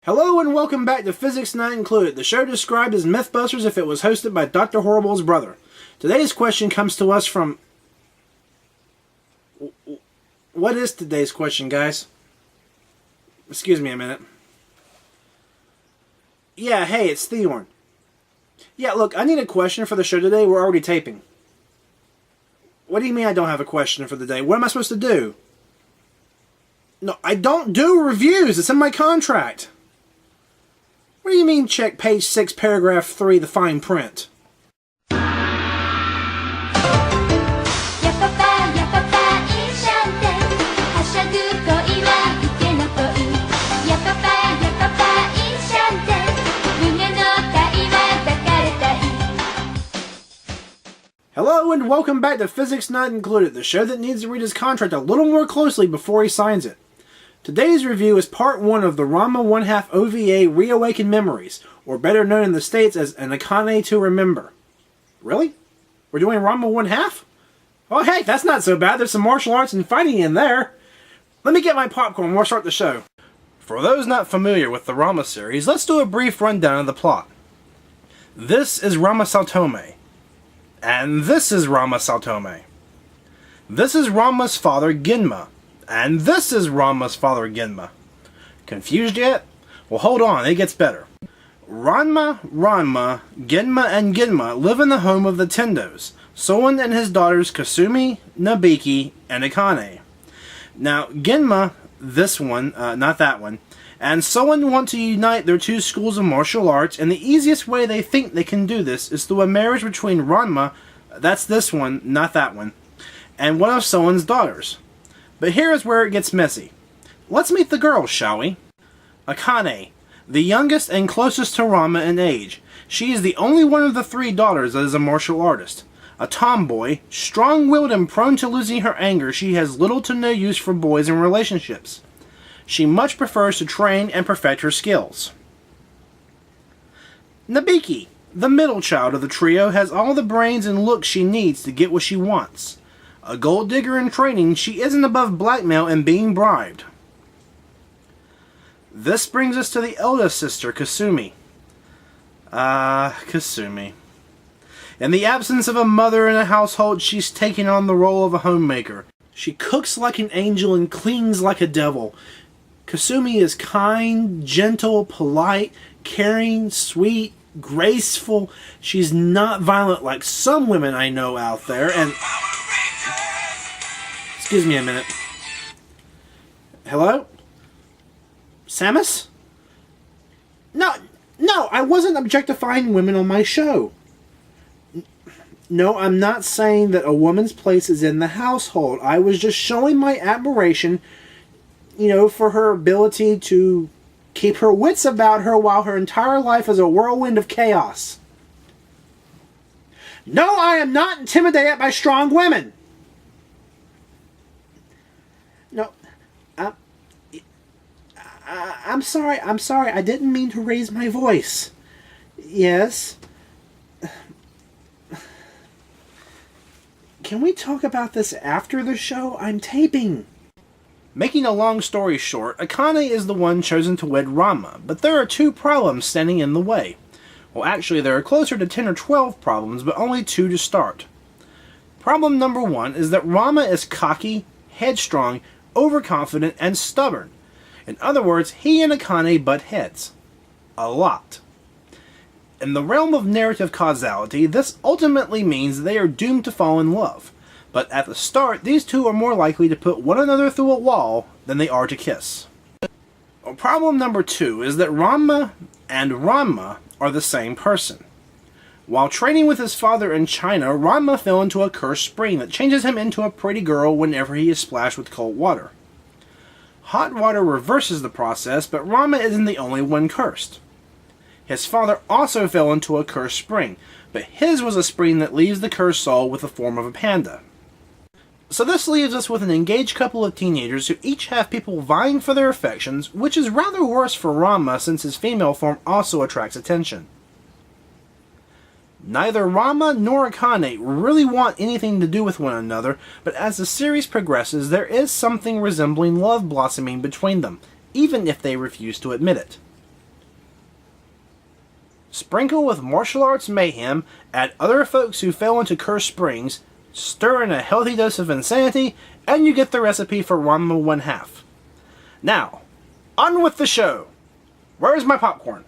Hello and welcome back to Physics Not Included, the show described as Mythbusters if it was hosted by Dr. Horrible's brother. Today's question comes to us from... What is today's question, guys? Excuse me a minute. Yeah, hey, it's Theorne. Yeah, look, I need a question for the show today. We're already taping. What do you mean I don't have a question for the day? What am I supposed to do? No, I don't do reviews. It's in my contract. What do you mean check page 6, paragraph 3, the fine print? Hello and welcome back to Physics Not Included, the show that needs to read his contract a little more closely before he signs it. Today's review is part 1 of the Ranma 1/2 OVA Reawakened Memories, or better known in the States as an Akane To Remember. Really? We're doing Ranma 1/2? Oh hey, that's not so bad. There's some martial arts and fighting in there. Let me get my popcorn and we'll start the show. For those not familiar with the Ranma series, let's do a brief rundown of the plot. This is Ranma Saotome. And this is Ranma Saotome. This is Ranma's father, Genma. And this is Ranma's father, Genma. Confused yet? Well, hold on, it gets better. Ranma, Genma, and Genma live in the home of the Tendos, Soen and his daughters Kasumi, Nabiki, and Akane. Now, Genma, this one, not that one, and Soen want to unite their two schools of martial arts, and the easiest way they think they can do this is through a marriage between Ranma, that's this one, not that one, and one of Soen's daughters. But here is where it gets messy. Let's meet the girls, shall we? Akane, the youngest and closest to Ranma in age. She is the only one of the 3 daughters that is a martial artist. A tomboy, strong-willed and prone to losing her anger, she has little to no use for boys and relationships. She much prefers to train and perfect her skills. Nabiki, the middle child of the trio, has all the brains and looks she needs to get what she wants. A gold digger in training, she isn't above blackmail and being bribed. This brings us to the eldest sister, Kasumi. Kasumi. In the absence of a mother in a household, she's taken on the role of a homemaker. She cooks like an angel and cleans like a devil. Kasumi is kind, gentle, polite, caring, sweet, graceful. She's not violent like some women I know out there, and... Excuse me a minute. Hello? Samus? No, I wasn't objectifying women on my show. No, I'm not saying that a woman's place is in the household. I was just showing my admiration, for her ability to keep her wits about her while her entire life is a whirlwind of chaos. No, I am not intimidated by strong women. No, I'm sorry, I didn't mean to raise my voice. Yes. Can we talk about this after the show? I'm taping. Making a long story short, Akane is the one chosen to wed Ranma, but there are 2 problems standing in the way. Well, actually, there are closer to 10 or 12 problems, but only 2 to start. Problem number 1 is that Ranma is cocky, headstrong, overconfident, and stubborn. In other words, he and Akane butt heads. A lot. In the realm of narrative causality, this ultimately means they are doomed to fall in love. But at the start, these 2 are more likely to put one another through a wall than they are to kiss. Problem number 2 is that Ranma and Ranma are the same person. While training with his father in China, Ranma fell into a cursed spring that changes him into a pretty girl whenever he is splashed with cold water. Hot water reverses the process, but Ranma isn't the only one cursed. His father also fell into a cursed spring, but his was a spring that leaves the cursed soul with the form of a panda. So this leaves us with an engaged couple of teenagers who each have people vying for their affections, which is rather worse for Ranma since his female form also attracts attention. Neither Ranma nor Akane really want anything to do with one another, but as the series progresses, there is something resembling love blossoming between them, even if they refuse to admit it. Sprinkle with martial arts mayhem, add other folks who fell into cursed springs, stir in a healthy dose of insanity, and you get the recipe for Ranma 1/2. Now, on with the show! Where's my popcorn?